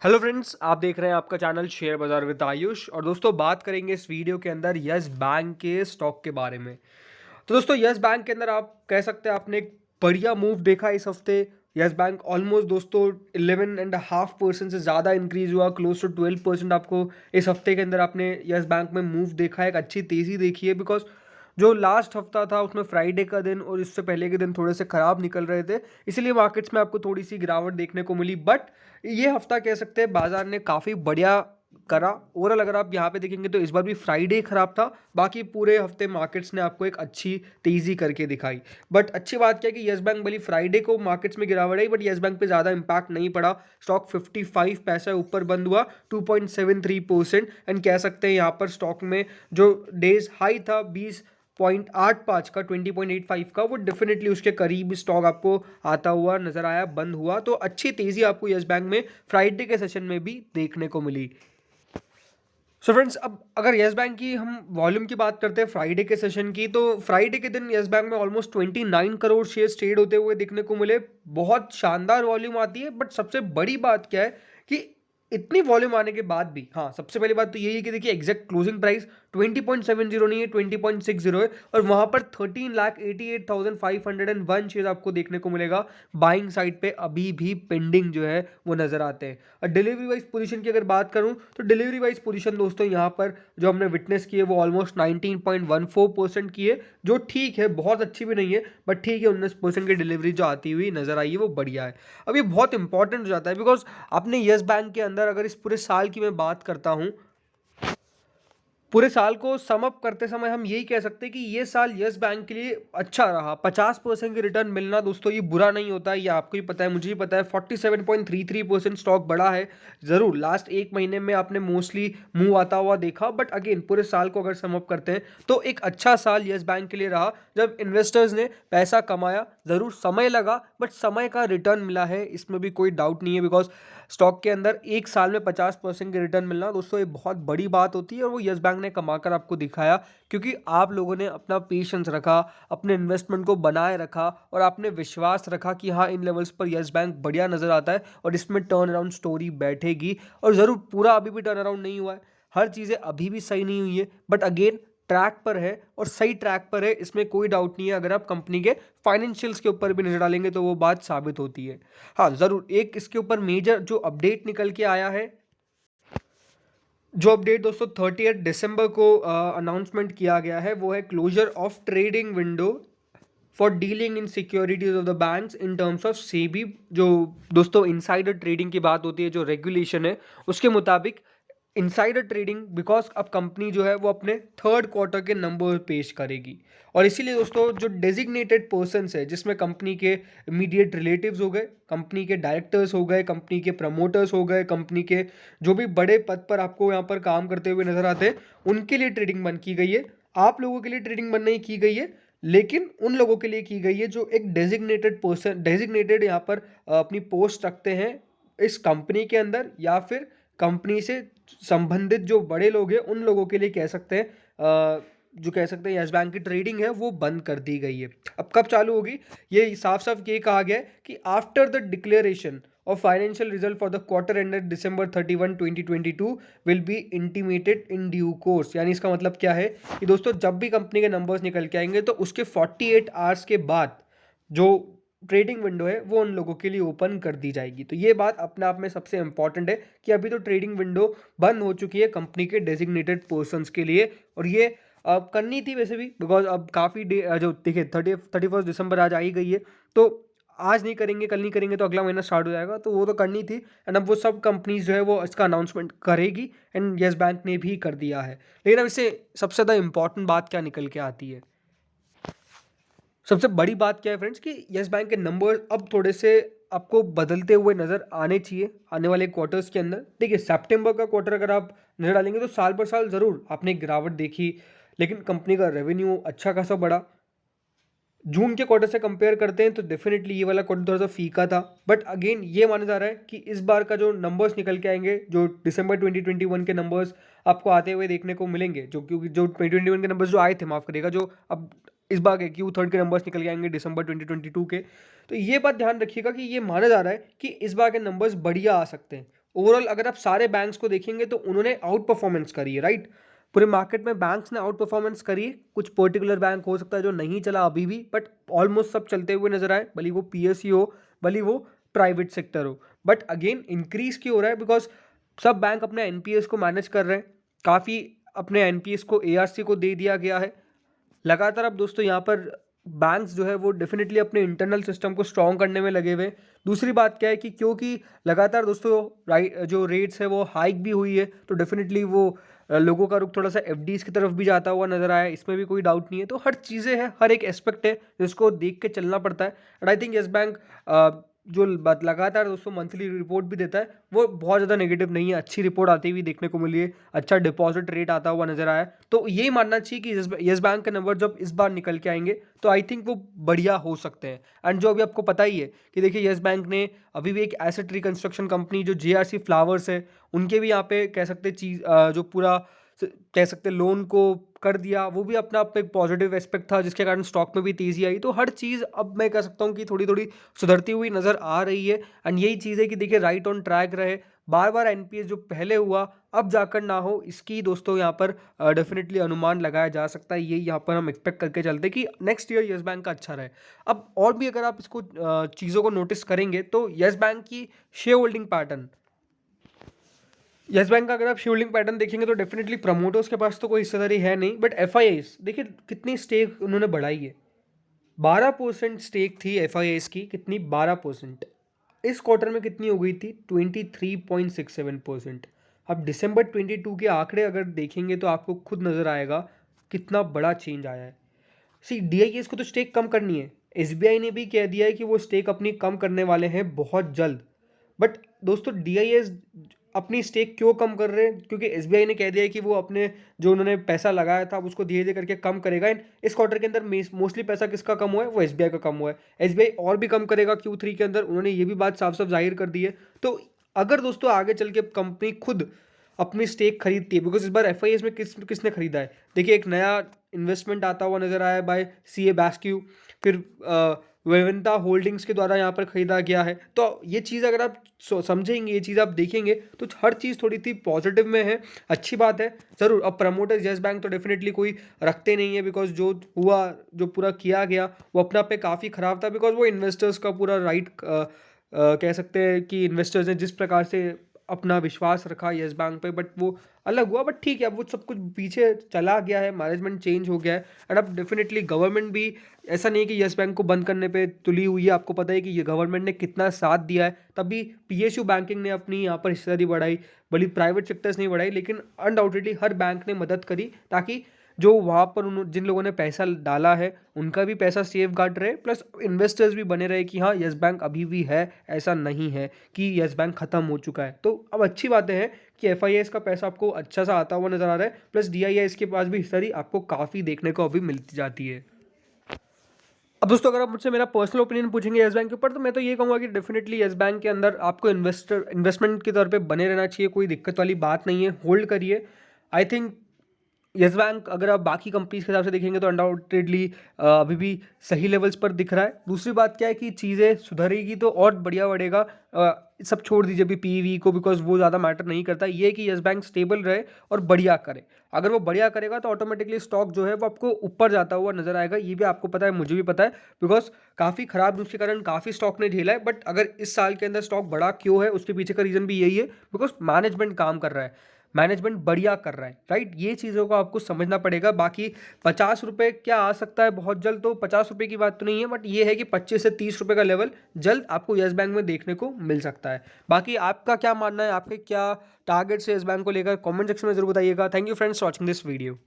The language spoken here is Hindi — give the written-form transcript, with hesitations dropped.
हेलो फ्रेंड्स, आप देख रहे हैं आपका चैनल शेयर बाजार विद आयुष। और दोस्तों बात करेंगे इस वीडियो के अंदर यस बैंक के स्टॉक के बारे में। तो दोस्तों यस बैंक के अंदर आप कह सकते हैं आपने एक बढ़िया मूव देखा इस हफ्ते। यस बैंक ऑलमोस्ट दोस्तों 11.5% से ज़्यादा इंक्रीज हुआ, क्लोज टू 12% आपको इस हफ्ते के अंदर आपने यस बैंक में मूव देखा है। एक अच्छी तेज़ी देखी है बिकॉज जो लास्ट हफ्ता था उसमें फ्राइडे का दिन और इससे पहले के दिन थोड़े से ख़राब निकल रहे थे, इसीलिए मार्केट्स में आपको थोड़ी सी गिरावट देखने को मिली। बट ये हफ्ता कह सकते हैं बाजार ने काफ़ी बढ़िया करा। ओवरऑल अगर आप यहाँ पे देखेंगे तो इस बार भी फ्राइडे खराब था, बाकी पूरे हफ्ते मार्केट्स ने आपको एक अच्छी तेज़ी करके दिखाई। बट अच्छी बात क्या है कि यस बैंक भली फ्राइडे को मार्केट्स में गिरावट आई, बट यस बैंक पे ज़्यादा इंपैक्ट नहीं पड़ा। स्टॉक 55 पैसा ऊपर बंद हुआ, 2.73%। एंड कह सकते हैं यहाँ पर स्टॉक में जो डेज हाई था 20.85 का, 20.85 का, वो डेफिनेटली उसके करीब स्टॉक आपको आता हुआ नजर आया, बंद हुआ। तो अच्छी तेजी आपको यस बैंक में फ्राइडे के सेशन में भी देखने को मिली। सो फ्रेंड्स, अब अगर यस बैंक की हम वॉल्यूम की बात करते हैं फ्राइडे के सेशन की, तो फ्राइडे के दिन यस बैंक में ऑलमोस्ट 29 करोड़ शेयर ट्रेड होते हुए देखने को मिले। बहुत शानदार वॉल्यूम आती है। बट सबसे बड़ी बात क्या है कि इतनी वॉल्यूम आने के बाद भी, हाँ, सबसे पहली बात तो यही है कि देखिए एग्जैक्ट क्लोजिंग प्राइस 20.70 नहीं है, 20.60 है। और वहां पर 13,88,501 शेयर आपको देखने को मिलेगा बाइंग साइड पे अभी भी पेंडिंग जो है वो नजर आते हैं। और डिलीवरी वाइज पोजीशन की अगर बात करूं तो डिलीवरी वाइज पोजीशन दोस्तों यहाँ पर जो हमने विटनेस की है वो ऑलमोस्ट 19.14% की है, जो ठीक है, बहुत अच्छी भी नहीं है बट ठीक है। 19% की डिलीवरी जो आती हुई नजर आई है वो बढ़िया है। अब ये बहुत इंपॉर्टेंट हो जाता है बिकॉज आपने यस बैंक के अंदर अगर इस पूरे साल की मैं बात करता हूं, पूरे साल को सम अप करते समय हम यही कह सकते हैं कि ये साल यस बैंक के लिए अच्छा रहा। 50% की रिटर्न मिलना दोस्तों ये बुरा नहीं होता है, ये आपको ही पता है, मुझे ही पता है। 47.33% स्टॉक बढ़ा है ज़रूर। लास्ट एक महीने में आपने मोस्टली मूव आता हुआ देखा, बट अगेन पूरे साल को अगर सम अप करते हैं तो एक अच्छा साल यस बैंक के लिए रहा, जब इन्वेस्टर्स ने पैसा कमाया। ज़रूर समय लगा बट समय का रिटर्न मिला है, इसमें भी कोई डाउट नहीं है। बिकॉज स्टॉक के अंदर एक साल में 50% की रिटर्न मिलना दोस्तों ये बहुत बड़ी बात होती है, और वो यस बैंक ने कमाकर आपको दिखाया, क्योंकि आप लोगों ने अपना पेशेंस रखा, अपने इन्वेस्टमेंट को बनाए रखा और आपने विश्वास रखा कि हाँ, इन लेवल्स पर यस बैंक बढ़िया नजर आता है और इसमें टर्न अराउंड स्टोरी बैठेगी। और ज़रूर पूरा अभी भी टर्न अराउंड नहीं हुआ है, हर चीज़ें अभी भी सही नहीं हुई है, बट अगेन ट्रैक पर है और सही ट्रैक पर है, इसमें कोई डाउट नहीं है। अगर आप कंपनी के फाइनेंशियल्स के ऊपर भी नजर डालेंगे तो वो बात साबित होती है। हाँ, ज़रूर एक इसके ऊपर मेजर जो अपडेट निकल के आया है, जो अपडेट दोस्तों 30 दिसंबर को अनाउंसमेंट किया गया है, वो है closure of trading window for dealing in securities of the banks in terms of SEBI. जो दोस्तों इनसाइडर ट्रेडिंग की बात होती है, जो रेगुलेशन है उसके मुताबिक इनसाइडर ट्रेडिंग, बिकॉज अब कंपनी जो है वो अपने थर्ड क्वार्टर के नंबर पेश करेगी। और इसीलिए दोस्तों जो डेजिग्नेटेड पर्सन्स है, जिसमें कंपनी के इमीडिएट रिलेटिव्स हो गए, कंपनी के डायरेक्टर्स हो गए, कंपनी के प्रमोटर्स हो गए, कंपनी के जो भी बड़े पद पर आपको यहाँ पर काम करते हुए नजर आते हैं, उनके लिए ट्रेडिंग बंद की गई है। आप लोगों के लिए ट्रेडिंग बंद नहीं की गई है, लेकिन उन लोगों के लिए की गई है जो एक डेजिग्नेटेड पर्सन, डेजिग्नेटेड यहाँ पर अपनी पोस्ट रखते हैं इस कंपनी के अंदर, या फिर कंपनी से संबंधित जो बड़े लोग हैं उन लोगों के लिए कह सकते हैं जो कह सकते हैं यस बैंक की ट्रेडिंग है वो बंद कर दी गई है। अब कब चालू होगी, ये साफ साफ ये कहा गया है कि after the declaration of financial result for the quarter ended December 31, 2022 will be intimated in due course. यानी इसका मतलब क्या है कि दोस्तों जब भी कंपनी के नंबर्स निकल के आएंगे तो उसके 48 आवर्स के बाद जो ट्रेडिंग विंडो है वो उन लोगों के लिए ओपन कर दी जाएगी। तो ये बात अपने आप में सबसे इंपॉर्टेंट है कि अभी तो ट्रेडिंग विंडो बंद हो चुकी है कंपनी के डेजिग्नेटेड पर्सन्स के लिए, और ये करनी थी वैसे भी, बिकॉज अब काफ़ी डे जो देखिए 31 दिसंबर आज आई गई है, तो आज नहीं करेंगे, कल नहीं करेंगे तो अगला महीना स्टार्ट हो जाएगा, तो वो तो करनी थी। एंड अब वो सब कंपनीज जो है वो इसका अनाउंसमेंट करेगी, एंड यस बैंक ने भी कर दिया है। लेकिन अब इससे सबसे ज़्यादा इंपॉर्टेंट बात क्या निकल के आती है, सबसे बड़ी बात क्या है फ्रेंड्स, कि यस बैंक के नंबर अब थोड़े से आपको बदलते हुए नज़र आने चाहिए आने वाले क्वार्टर्स के अंदर। देखिए सितंबर का क्वार्टर अगर आप नज़र डालेंगे तो साल पर साल ज़रूर आपने गिरावट देखी, लेकिन कंपनी का रेवेन्यू अच्छा खासा बढ़ा। जून के क्वार्टर से कंपेयर करते हैं तो डेफिनेटली ये वाला क्वार्टर थोड़ा सा फीका था, बट अगेन ये माना जा रहा है कि इस बार का जो नंबर्स निकल के आएंगे, जो दिसंबर 2021 के नंबर्स आपको आते हुए देखने को मिलेंगे, जो क्योंकि जो 2021 के नंबर्स जो आए थे, माफ़ करिएगा, जो अब इस बार के Q3 के नंबर्स निकल के आएंगे दिसंबर 2022 के, तो ये बात ध्यान रखिएगा कि ये माना जा रहा है कि इस बार के नंबर्स बढ़िया आ सकते हैं। ओवरऑल अगर आप सारे बैंक्स को देखेंगे तो उन्होंने आउट परफॉर्मेंस करी है, राइट। पूरे मार्केट में बैंक्स ने आउट परफॉर्मेंस करी है। कुछ पर्टिकुलर बैंक हो सकता है जो नहीं चला अभी भी, बट ऑलमोस्ट सब चलते हुए नजर आए, भले वो पीएसयू हो, भले वो प्राइवेट सेक्टर हो। बट अगेन इंक्रीज क्यों हो रहा है? बिकॉज सब बैंक अपने एनपीएस को मैनेज कर रहे हैं। काफ़ी अपने एनपीएस को एआरसी को दे दिया गया है लगातार। अब दोस्तों यहाँ पर बैंक्स जो है वो डेफिनेटली अपने इंटरनल सिस्टम को स्ट्रॉन्ग करने में लगे हुए हैं। दूसरी बात क्या है कि क्योंकि लगातार दोस्तों जो रेट्स है वो हाइक भी हुई है, तो डेफिनेटली वो लोगों का रुख थोड़ा सा एफडीज की तरफ भी जाता हुआ नजर आया, इसमें भी कोई डाउट नहीं है। तो हर चीज़ें हैं, हर एक एस्पेक्ट है जिसको देख के चलना पड़ता है। And I think yes bank जो बात लगातार दोस्तों मंथली रिपोर्ट भी देता है वो बहुत ज़्यादा नेगेटिव नहीं है, अच्छी रिपोर्ट आती हुई देखने को मिली है, अच्छा डिपॉजिट रेट आता हुआ नजर आया। तो यही मानना चाहिए कि येस बैंक के नंबर जब इस बार निकल के आएंगे तो आई थिंक वो बढ़िया हो सकते हैं। एंड जो अभी आपको पता ही है कि देखिए येस बैंक ने अभी भी एक एसेट रिकंस्ट्रक्शन कंपनी जो जेआरसी फ्लावर्स है उनके भी यहाँ पे कह सकते चीज जो पूरा कह सकते लोन को कर दिया, वो भी अपना आप एक पॉजिटिव एस्पेक्ट था जिसके कारण स्टॉक में भी तेजी आई। तो हर चीज़ अब मैं कह सकता हूँ कि थोड़ी थोड़ी सुधरती हुई नज़र आ रही है। एंड यही चीज़ है कि देखिए राइट ऑन ट्रैक रहे, बार बार एनपीएस जो पहले हुआ अब जाकर ना हो, इसकी दोस्तों यहाँ पर डेफिनेटली अनुमान लगाया जा सकता है। यही यहाँ पर हम एक्सपेक्ट करके चलते कि नेक्स्ट ईयर येस बैंक का अच्छा रहे। अब और भी अगर आप इसको चीज़ों को नोटिस करेंगे तो येस बैंक की share holding pattern, yes bank का अगर आप शेयर होल्डिंग पैटर्न देखेंगे तो डेफिनेटली प्रमोटर्स के पास तो कोई हिस्सेदारी है नहीं, बट एफआईआईस देखिए कितनी स्टेक उन्होंने बढ़ाई है। 12% स्टेक थी एफआईआईस की, कितनी 12%। इस क्वार्टर में कितनी हो गई थी 23.67%। अब दिसंबर 22 के आंकड़े अगर देखेंगे तो आपको खुद नज़र आएगा कितना बड़ा चेंज आया है। सी डीआईएस को तो स्टेक कम करनी है, एसबीआई ने भी कह दिया है कि वो स्टेक अपनी कम करने वाले हैं बहुत जल्द। बट दोस्तों डीआईएस अपनी स्टेक क्यों कम कर रहे हैं? क्योंकि एसबीआई ने कह दिया है कि वो अपने जो उन्होंने पैसा लगाया था उसको धीरे धीरे करके कम करेगा। एंड इस क्वार्टर के अंदर मोस्टली पैसा किसका कम हुआ है? वो एसबीआई का कम हुआ है। एसबीआई और भी कम करेगा Q3 के अंदर, उन्होंने ये भी बात साफ साफ जाहिर कर दी है। तो अगर दोस्तों आगे चल के कंपनी खुद अपनी स्टेक खरीदती है, बिकॉज इस बार एफआईएस में किसने खरीदा है? देखिए एक नया इन्वेस्टमेंट आता हुआ नजर आया बाय सीए बैस्क्यू, फिर वेवेंता होल्डिंग्स के द्वारा यहाँ पर खरीदा गया है। तो ये चीज़ अगर आप समझेंगे, ये चीज़ आप देखेंगे तो हर चीज़ थोड़ी सी पॉजिटिव में है, अच्छी बात है ज़रूर। अब प्रमोटर्स येस बैंक तो डेफिनेटली कोई रखते नहीं है, बिकॉज जो हुआ जो पूरा किया गया वो अपना पे काफ़ी ख़राब था, बिकॉज वो इन्वेस्टर्स का पूरा राइट कह सकते हैं कि इन्वेस्टर्स ने जिस प्रकार से अपना विश्वास रखा येस बैंक पे, बट वो अलग हुआ। बट ठीक है, अब वो सब कुछ पीछे चला गया है, मैनेजमेंट चेंज हो गया है। एंड अब डेफिनेटली गवर्नमेंट भी ऐसा नहीं है कि येस बैंक को बंद करने पे तुली हुई है। आपको पता है कि ये गवर्नमेंट ने कितना साथ दिया है, तभी पीएसयू बैंकिंग ने अपनी यहाँ पर हिस्सेदारी बढ़ाई, भले प्राइवेट सेक्टर्स नहीं बढ़ाई, लेकिन अनडाउटेडली हर बैंक ने मदद करी ताकि जो वहाँ पर जिन लोगों ने पैसा डाला है उनका भी पैसा सेफ गार्ड रहे, प्लस इन्वेस्टर्स भी बने रहे कि हाँ येस बैंक अभी भी है, ऐसा नहीं है कि येस बैंक ख़त्म हो चुका है। तो अब अच्छी बातें हैं कि एफआईआईएस का पैसा आपको अच्छा सा आता हुआ नजर आ रहा है, प्लस डीआईआईएस के पास भी हिस्सेदारी आपको काफ़ी देखने को अभी मिलती जाती है। अब दोस्तों अगर आप मुझसे मेरा पर्सनल ओपिनियन पूछेंगे येस बैंक के ऊपर, तो मैं तो ये कहूँगा कि डेफिनेटली येस बैंक के अंदर आपको इन्वेस्टमेंट के तौर पे बने रहना चाहिए, कोई दिक्कत वाली बात नहीं है, होल्ड करिए। आई थिंक येस बैंक अगर आप बाकी कंपनीज के हिसाब से देखेंगे तो अनडाउटेडली अभी भी सही लेवल्स पर दिख रहा है। दूसरी बात क्या है कि चीज़ें सुधरेगी तो और बढ़िया बढ़ेगा। सब छोड़ दीजिए अभी पीवी को, बिकॉज वो ज़्यादा मैटर नहीं करता। ये कि येस बैंक स्टेबल रहे और बढ़िया करे। अगर वो बढ़िया करेगा तो ऑटोमेटिकली स्टॉक जो है वो आपको ऊपर जाता हुआ नजर आएगा। ये भी आपको पता है, मुझे भी पता है, बिकॉज काफ़ी खराब न्यूज़ के कारण काफ़ी स्टॉक ने झेला है। बट अगर इस साल के अंदर स्टॉक बढ़ा क्यों है, उसके पीछे का रीज़न भी यही है, बिकॉज मैनेजमेंट काम कर रहा है, मैनेजमेंट बढ़िया कर रहा है, राइट। ये चीज़ों को आपको समझना पड़ेगा। बाकी 50 रुपये क्या आ सकता है बहुत जल्द, तो 50 रुपये की बात तो नहीं है, बट ये है कि 25 से 30 रुपये का लेवल जल्द आपको येस बैंक में देखने को मिल सकता है। बाकी आपका क्या मानना है, आपके क्या टारगेट्स है येस बैंक को लेकर, कमेंट सेक्शन में जरूर बताइएगा। Thank you friends watching this video.